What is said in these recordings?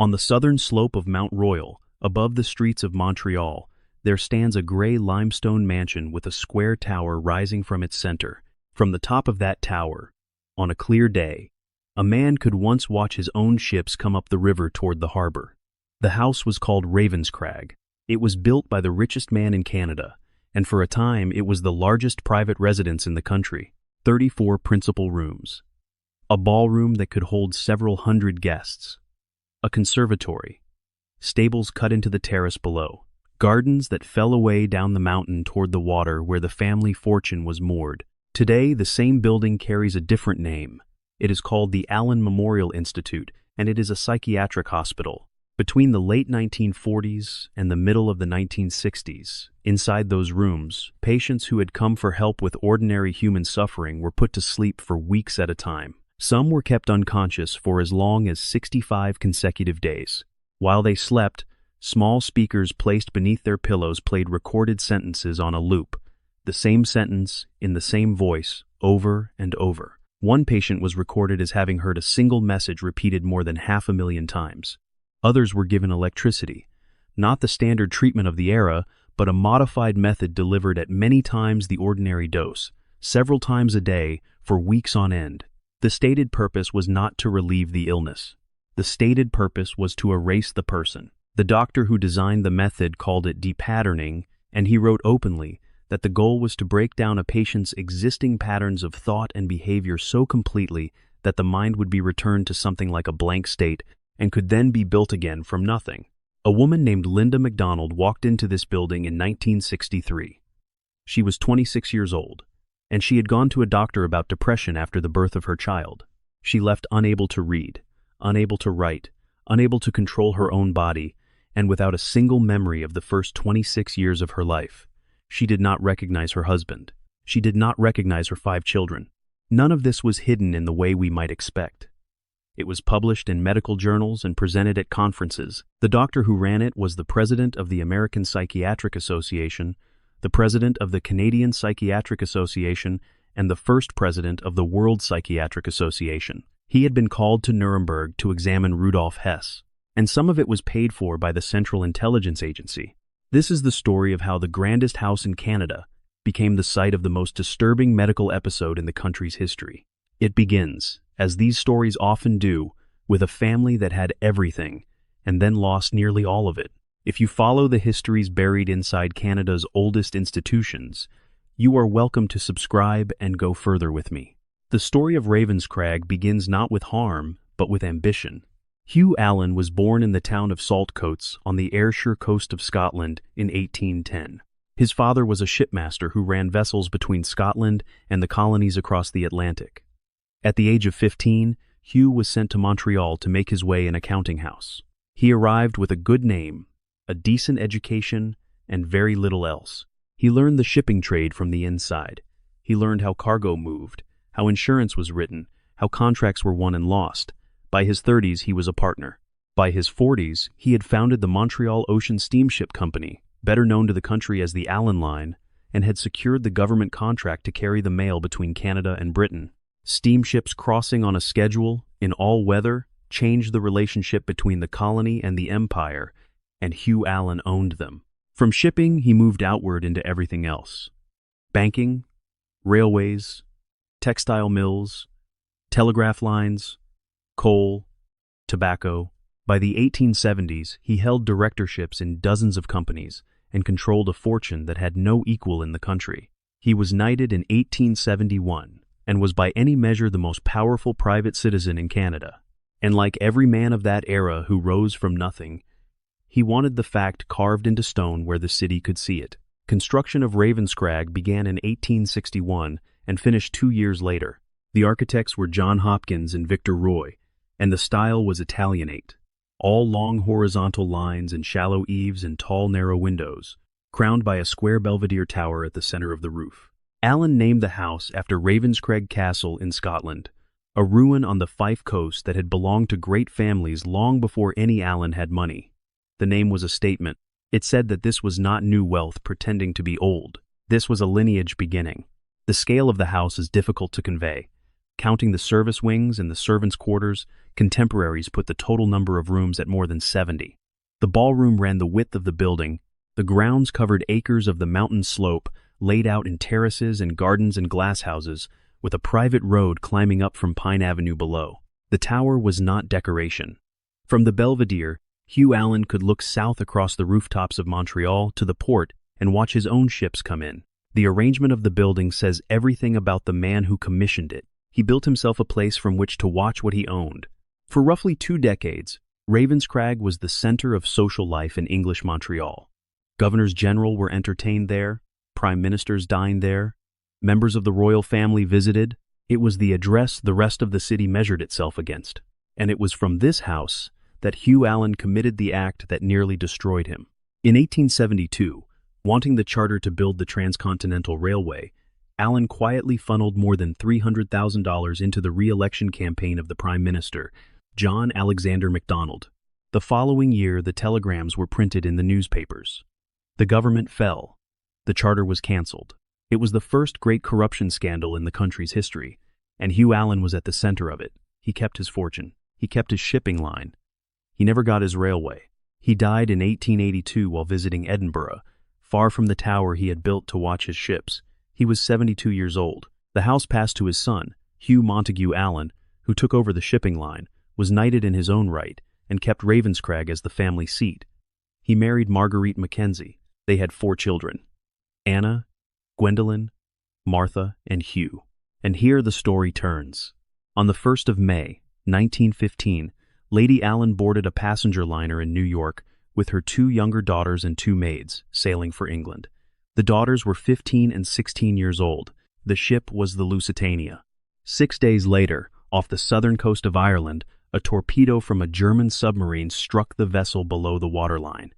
On the southern slope of Mount Royal, above the streets of Montreal, there stands a gray limestone mansion with a square tower rising from its center. From the top of that tower, on a clear day, a man could once watch his own ships come up the river toward the harbor. The house was called Ravenscrag. It was built by the richest man in Canada, and for a time it was the largest private residence in the country. 34 principal rooms. A ballroom that could hold several hundred guests. A conservatory. Stables cut into the terrace below. Gardens that fell away down the mountain toward the water where the family fortune was moored. Today, the same building carries a different name. It is called the Allan Memorial Institute, and it is a psychiatric hospital. Between the late 1940s and the middle of the 1960s, inside those rooms, patients who had come for help with ordinary human suffering were put to sleep for weeks at a time. Some were kept unconscious for as long as 65 consecutive days. While they slept, small speakers placed beneath their pillows played recorded sentences on a loop, the same sentence in the same voice over and over. One patient was recorded as having heard a single message repeated more than 500,000 times. Others were given electricity, not the standard treatment of the era, but a modified method delivered at many times the ordinary dose, several times a day, for weeks on end. The stated purpose was not to relieve the illness. The stated purpose was to erase the person. The doctor who designed the method called it Depatterning, and he wrote openly that the goal was to break down a patient's existing patterns of thought and behavior so completely that the mind would be returned to something like a blank state and could then be built again from nothing. A woman named Linda MacDonald walked into this building in 1963. She was 26 years old, and she had gone to a doctor about depression after the birth of her child. She left unable to read, unable to write, unable to control her own body, and without a single memory of the first 26 years of her life. She did not recognize her husband. She did not recognize her 5 children. None of this was hidden in the way we might expect. It was published in medical journals and presented at conferences. The doctor who ran it was the president of the American Psychiatric Association, the president of the Canadian Psychiatric Association, and the first president of the World Psychiatric Association. He had been called to Nuremberg to examine Rudolf Hess, and some of it was paid for by the Central Intelligence Agency. This is the story of how the grandest house in Canada became the site of the most disturbing medical episode in the country's history. It begins, as these stories often do, with a family that had everything and then lost nearly all of it. If you follow the histories buried inside Canada's oldest institutions, you are welcome to subscribe and go further with me. The story of Ravenscrag begins not with harm, but with ambition. Hugh Allan was born in the town of Saltcoats on the Ayrshire coast of Scotland in 1810. His father was a shipmaster who ran vessels between Scotland and the colonies across the Atlantic. At the age of 15, Hugh was sent to Montreal to make his way in a counting house. He arrived with a good name, a decent education, and very little else. He learned the shipping trade from the inside. He learned how cargo moved, how insurance was written, how contracts were won and lost. By his 30s, he was a partner. By his 40s, he had founded the Montreal Ocean Steamship Company, better known to the country as the Allan Line, and had secured the government contract to carry the mail between Canada and Britain. Steamships crossing on a schedule, in all weather, changed the relationship between the colony and the empire, and Hugh Allan owned them. From shipping, he moved outward into everything else. Banking, railways, textile mills, telegraph lines, coal, tobacco. By the 1870s, he held directorships in dozens of companies and controlled a fortune that had no equal in the country. He was knighted in 1871 and was by any measure the most powerful private citizen in Canada. And like every man of that era who rose from nothing, he wanted the fact carved into stone where the city could see it. Construction of Ravenscrag began in 1861 and finished 2 years later. The architects were John Hopkins and Victor Roy, and the style was Italianate. All long horizontal lines and shallow eaves and tall narrow windows, crowned by a square belvedere tower at the center of the roof. Allan named the house after Ravenscrag Castle in Scotland, a ruin on the Fife coast that had belonged to great families long before any Allan had money. The name was a statement. It said that this was not new wealth pretending to be old. This was a lineage beginning. The scale of the house is difficult to convey. Counting the service wings and the servants' quarters, contemporaries put the total number of rooms at more than 70. The ballroom ran the width of the building. The grounds covered acres of the mountain slope, laid out in terraces and gardens and glasshouses, with a private road climbing up from Pine Avenue below. The tower was not decoration. From the Belvedere, Hugh Allan could look south across the rooftops of Montreal to the port and watch his own ships come in. The arrangement of the building says everything about the man who commissioned it. He built himself a place from which to watch what he owned. For roughly 2 decades, Ravenscrag was the center of social life in English Montreal. Governors general were entertained there, prime ministers dined there, members of the royal family visited. It was the address the rest of the city measured itself against. And it was from this house that Hugh Allan committed the act that nearly destroyed him. In 1872, wanting the charter to build the Transcontinental Railway, Allan quietly funneled more than $300,000 into the re-election campaign of the Prime Minister, John Alexander MacDonald. The following year, the telegrams were printed in the newspapers. The government fell. The charter was cancelled. It was the first great corruption scandal in the country's history, and Hugh Allan was at the center of it. He kept his fortune. He kept his shipping line. He never got his railway. He died in 1882 while visiting Edinburgh, far from the tower he had built to watch his ships. He was 72 years old. The house passed to his son, Hugh Montague Allan, who took over the shipping line, was knighted in his own right, and kept Ravenscrag as the family seat. He married Marguerite Mackenzie. They had 4 children: Anna, Gwendolen, Martha, and Hugh. And here the story turns. On the 1st of May, 1915, Lady Allan boarded a passenger liner in New York with her 2 younger daughters and 2 maids, sailing for England. The daughters were 15 and 16 years old. The ship was the Lusitania. 6 days later, off the southern coast of Ireland, a torpedo from a German submarine struck the vessel below the waterline.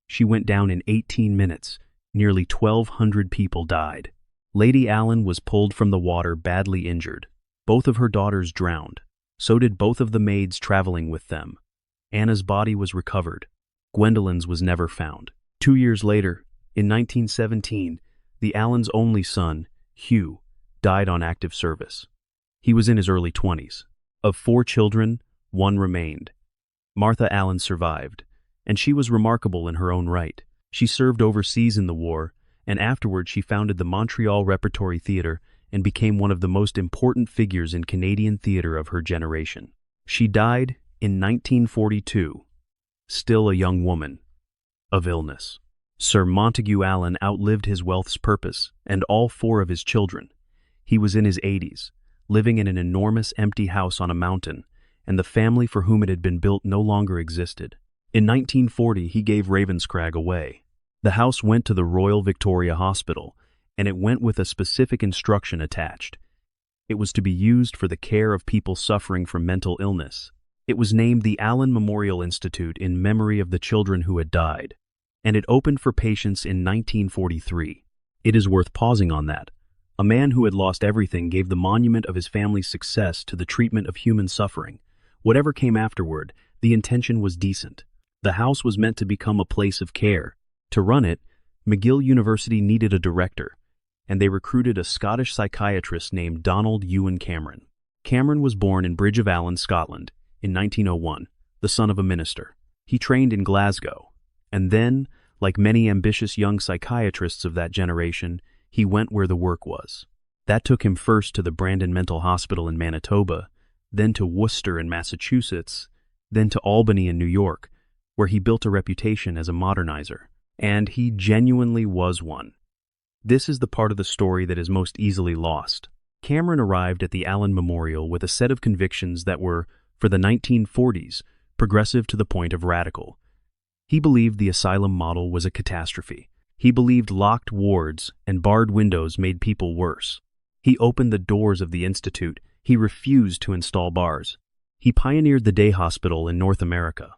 She went down in 18 minutes. Nearly 1,200 people died. Lady Allan was pulled from the water badly injured. Both of her daughters drowned. So did both of the maids traveling with them. Anna's body was recovered. Gwendolen's was never found. 2 years later, in 1917, the Allans' only son, Hugh, died on active service. He was in his early 20s. Of 4 children, 1 remained. Martha Allan survived, and she was remarkable in her own right. She served overseas in the war, and afterward she founded the Montreal Repertory Theatre and became one of the most important figures in Canadian theatre of her generation. She died in 1942, still a young woman, of illness. Sir Montague Allan outlived his wealth's purpose and all 4 of his children. He was in his 80s, living in an enormous empty house on a mountain, and the family for whom it had been built no longer existed. In 1940, he gave Ravenscrag away. The house went to the Royal Victoria Hospital, and it went with a specific instruction attached. It was to be used for the care of people suffering from mental illness. It was named the Allan Memorial Institute in memory of the children who had died, and it opened for patients in 1943. It is worth pausing on that. A man who had lost everything gave the monument of his family's success to the treatment of human suffering. Whatever came afterward, the intention was decent. The house was meant to become a place of care. To run it, McGill University needed a director, and they recruited a Scottish psychiatrist named Donald Ewen Cameron. Cameron was born in Bridge of Allan, Scotland, in 1901, the son of a minister. He trained in Glasgow, and then, like many ambitious young psychiatrists of that generation, he went where the work was. That took him first to the Brandon Mental Hospital in Manitoba, then to Worcester in Massachusetts, then to Albany in New York, where he built a reputation as a modernizer. And he genuinely was one. This is the part of the story that is most easily lost. Cameron arrived at the Allan Memorial with a set of convictions that were, for the 1940s, progressive to the point of radical. He believed the asylum model was a catastrophe. He believed locked wards and barred windows made people worse. He opened the doors of the institute. He refused to install bars. He pioneered the day hospital in North America,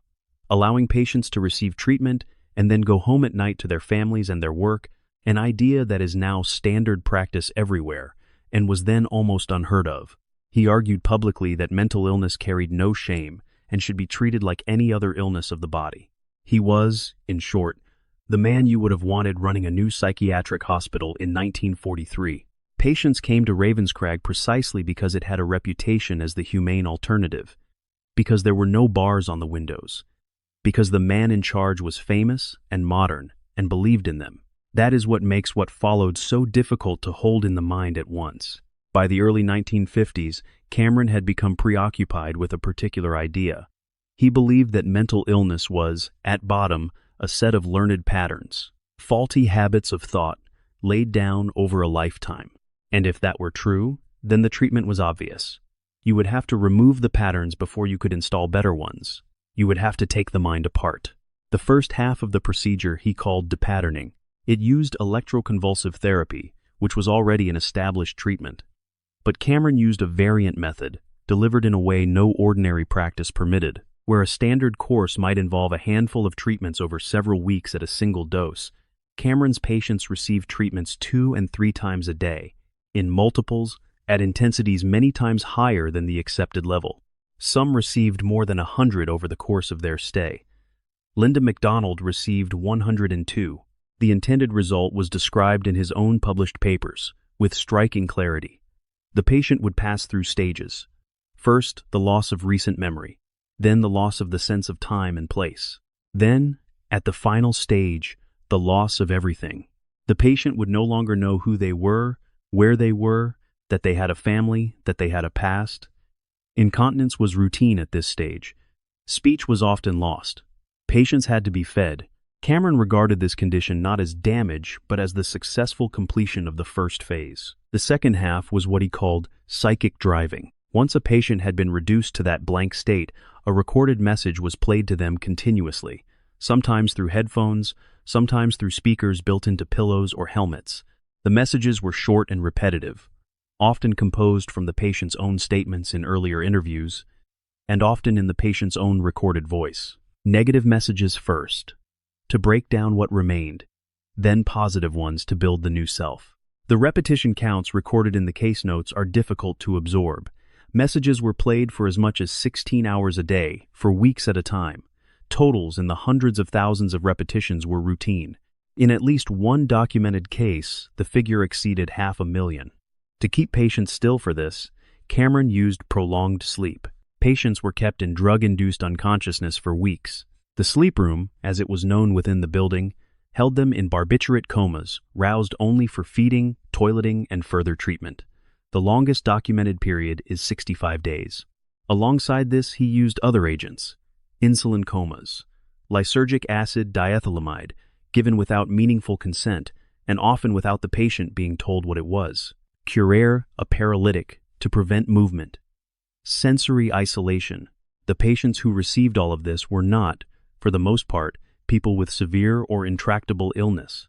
allowing patients to receive treatment and then go home at night to their families and their work, an idea that is now standard practice everywhere and was then almost unheard of. He argued publicly that mental illness carried no shame and should be treated like any other illness of the body. He was, in short, the man you would have wanted running a new psychiatric hospital in 1943. Patients came to Ravenscrag precisely because it had a reputation as the humane alternative, because there were no bars on the windows, because the man in charge was famous and modern and believed in them. That is what makes what followed so difficult to hold in the mind at once. By the early 1950s, Cameron had become preoccupied with a particular idea. He believed that mental illness was, at bottom, a set of learned patterns, faulty habits of thought laid down over a lifetime. And if that were true, then the treatment was obvious. You would have to remove the patterns before you could install better ones. You would have to take the mind apart. The first half of the procedure he called Depatterning. It used electroconvulsive therapy, which was already an established treatment. But Cameron used a variant method, delivered in a way no ordinary practice permitted, where a standard course might involve a handful of treatments over several weeks at a single dose. Cameron's patients received treatments 2 and 3 times a day, in multiples, at intensities many times higher than the accepted level. Some received more than 100 over the course of their stay. Linda MacDonald received 102. The intended result was described in his own published papers, with striking clarity. The patient would pass through stages. First, the loss of recent memory, then the loss of the sense of time and place. Then, at the final stage, the loss of everything. The patient would no longer know who they were, where they were, that they had a family, that they had a past. Incontinence was routine at this stage. Speech was often lost. Patients had to be fed. Cameron regarded this condition not as damage, but as the successful completion of the first phase. The second half was what he called psychic driving. Once a patient had been reduced to that blank state, a recorded message was played to them continuously, sometimes through headphones, sometimes through speakers built into pillows or helmets. The messages were short and repetitive, often composed from the patient's own statements in earlier interviews, and often in the patient's own recorded voice. Negative messages first, to break down what remained, then positive ones to build the new self. The repetition counts recorded in the case notes are difficult to absorb. Messages were played for as much as 16 hours a day, for weeks at a time. Totals in the hundreds of thousands of repetitions were routine. In at least one documented case, the figure exceeded 500,000. To keep patients still for this, Cameron used prolonged sleep. Patients were kept in drug-induced unconsciousness for weeks. The sleep room, as it was known within the building, held them in barbiturate comas, roused only for feeding, toileting, and further treatment. The longest documented period is 65 days. Alongside this, he used other agents, insulin comas, lysergic acid diethylamide, given without meaningful consent, and often without the patient being told what it was. Curare, a paralytic, to prevent movement. Sensory isolation. The patients who received all of this were not, for the most part, people with severe or intractable illness.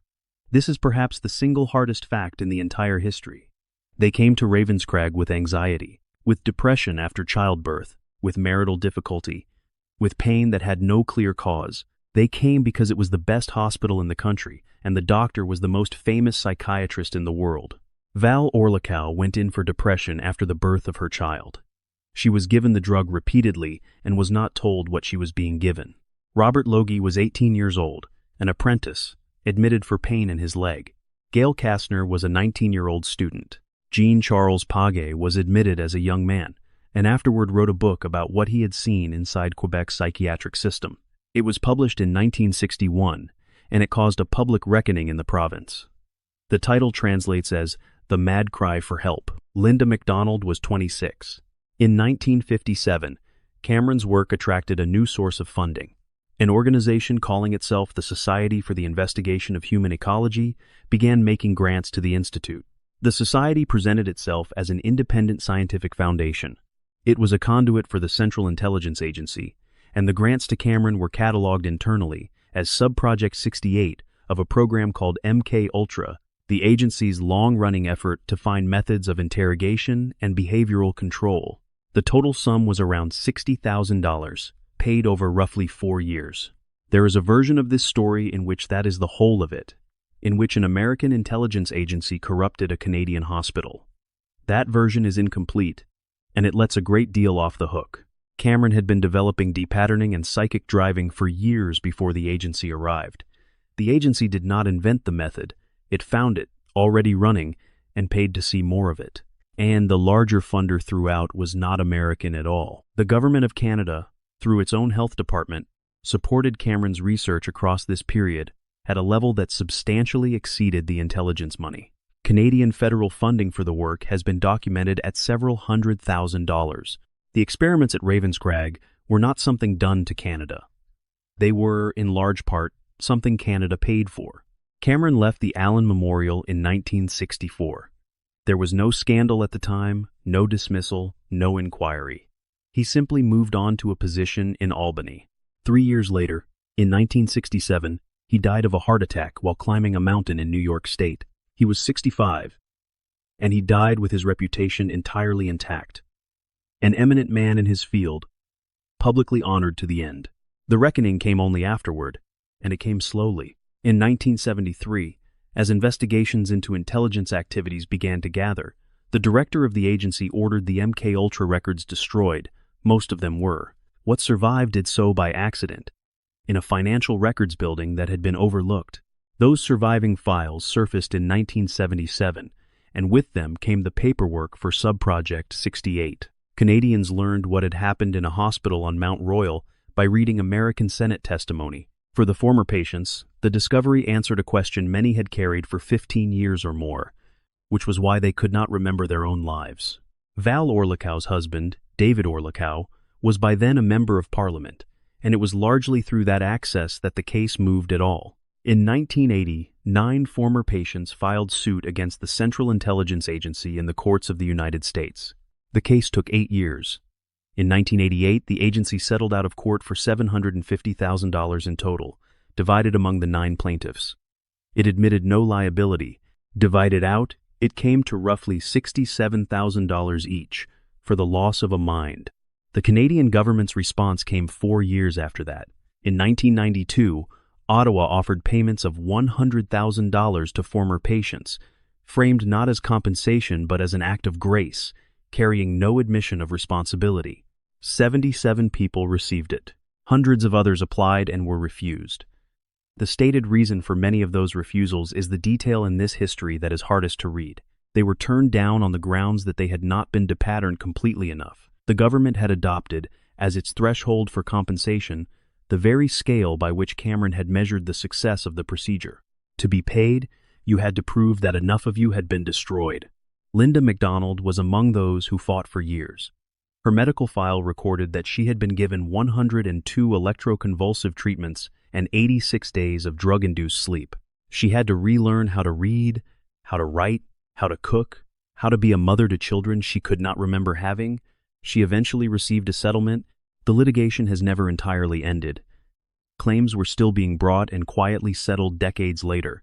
This is perhaps the single hardest fact in the entire history. They came to Ravenscrag with anxiety, with depression after childbirth, with marital difficulty, with pain that had no clear cause. They came because it was the best hospital in the country, and the doctor was the most famous psychiatrist in the world. Val Orlikow went in for depression after the birth of her child. She was given the drug repeatedly and was not told what she was being given. Robert Logie was 18 years old, an apprentice, admitted for pain in his leg. Gail Kastner was a 19-year-old student. Jean-Charles Paget was admitted as a young man, and afterward wrote a book about what he had seen inside Quebec's psychiatric system. It was published in 1961, and it caused a public reckoning in the province. The title translates as The Mad Cry for Help. Linda MacDonald was 26. In 1957, Cameron's work attracted a new source of funding. An organization calling itself the Society for the Investigation of Human Ecology began making grants to the Institute. The society presented itself as an independent scientific foundation. It was a conduit for the Central Intelligence Agency, and the grants to Cameron were cataloged internally as Subproject 68 of a program called MK Ultra, the agency's long-running effort to find methods of interrogation and behavioral control. The total sum was around $60,000. Paid over roughly 4 years. There is a version of this story in which that is the whole of it, in which an American intelligence agency corrupted a Canadian hospital. That version is incomplete, and it lets a great deal off the hook. Cameron had been developing depatterning and psychic driving for years before the agency arrived. The agency did not invent the method, it found it, already running, and paid to see more of it. And the larger funder throughout was not American at all. The government of Canada, through its own health department, supported Cameron's research across this period at a level that substantially exceeded the intelligence money. Canadian federal funding for the work has been documented at several $100,000. The experiments at Ravenscrag were not something done to Canada. They were, in large part, something Canada paid for. Cameron left the Allan Memorial in 1964. There was no scandal at the time, no dismissal, no inquiry. He simply moved on to a position in Albany. 3 years later, in 1967, he died of a heart attack while climbing a mountain in New York State. He was 65, and he died with his reputation entirely intact. An eminent man in his field, publicly honored to the end. The reckoning came only afterward, and it came slowly. In 1973, as investigations into intelligence activities began to gather, the director of the agency ordered the MKUltra records destroyed. Most of them were. What survived did so by accident, in a financial records building that had been overlooked. Those surviving files surfaced in 1977, and with them came the paperwork for Subproject 68. Canadians learned what had happened in a hospital on Mount Royal by reading American Senate testimony. For the former patients, the discovery answered a question many had carried for 15 years or more, which was why they could not remember their own lives. Val Orlikow's husband, David Orlikow, was by then a member of Parliament, and it was largely through that access that the case moved at all. In 1980, 9 former patients filed suit against the Central Intelligence Agency in the courts of the United States. The case took 8 years. In 1988, the agency settled out of court for $750,000 in total, divided among the 9 plaintiffs. It admitted no liability. Divided out, it came to roughly $67,000 each for the loss of a mind. The Canadian government's response came 4 years after that. In 1992, Ottawa offered payments of $100,000 to former patients, framed not as compensation but as an act of grace, carrying no admission of responsibility. 77 people received it. Hundreds of others applied and were refused. The stated reason for many of those refusals is the detail in this history that is hardest to read. They were turned down on the grounds that they had not been depatterned completely enough. The government had adopted, as its threshold for compensation, the very scale by which Cameron had measured the success of the procedure. To be paid, you had to prove that enough of you had been destroyed. Linda MacDonald was among those who fought for years. Her medical file recorded that she had been given 102 electroconvulsive treatments and 86 days of drug-induced sleep. She had to relearn how to read, how to write, how to cook, how to be a mother to children she could not remember having. She eventually received a settlement. The litigation has never entirely ended. Claims were still being brought and quietly settled decades later,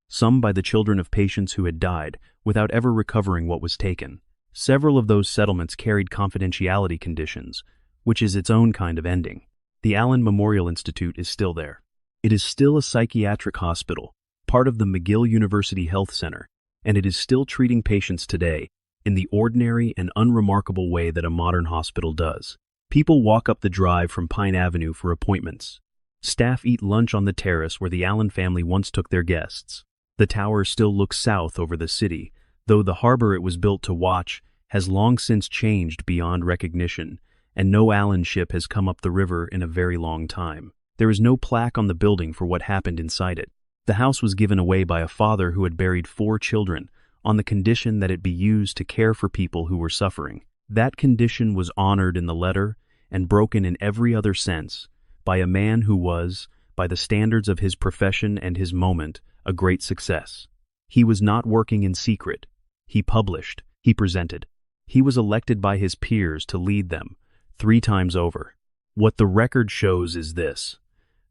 some by the children of patients who had died, without ever recovering what was taken. Several of those settlements carried confidentiality conditions, which is its own kind of ending. The Allan Memorial Institute is still there. It is still a psychiatric hospital, part of the McGill University Health Center, and it is still treating patients today in the ordinary and unremarkable way that a modern hospital does. People walk up the drive from Pine Avenue for appointments. Staff eat lunch on the terrace where the Allan family once took their guests. The tower still looks south over the city, though the harbor it was built to watch has long since changed beyond recognition, and no Allan ship has come up the river in a very long time. There is no plaque on the building for what happened inside it. The house was given away by a father who had buried 4 children on the condition that it be used to care for people who were suffering. That condition was honored in the letter and broken in every other sense by a man who was, by the standards of his profession and his moment, a great success. He was not working in secret. He published. He presented. He was elected by his peers to lead them 3 times over. What the record shows is this: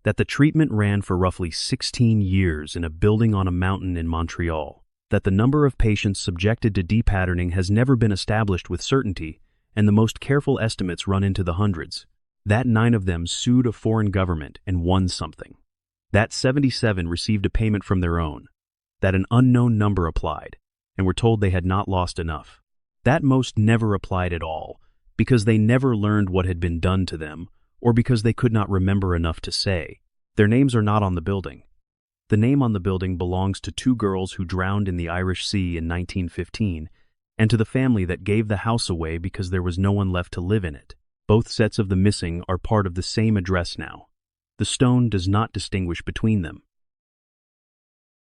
that the treatment ran for roughly 16 years in a building on a mountain in Montreal, that the number of patients subjected to depatterning has never been established with certainty, and the most careful estimates run into the hundreds, that 9 of them sued a foreign government and won something, that 77 received a payment from their own, that an unknown number applied and were told they had not lost enough, that most never applied at all because they never learned what had been done to them or because they could not remember enough to say. Their names are not on the building. The name on the building belongs to two girls who drowned in the Irish Sea in 1915, and to the family that gave the house away because there was no one left to live in it. Both sets of the missing are part of the same address now. The stone does not distinguish between them.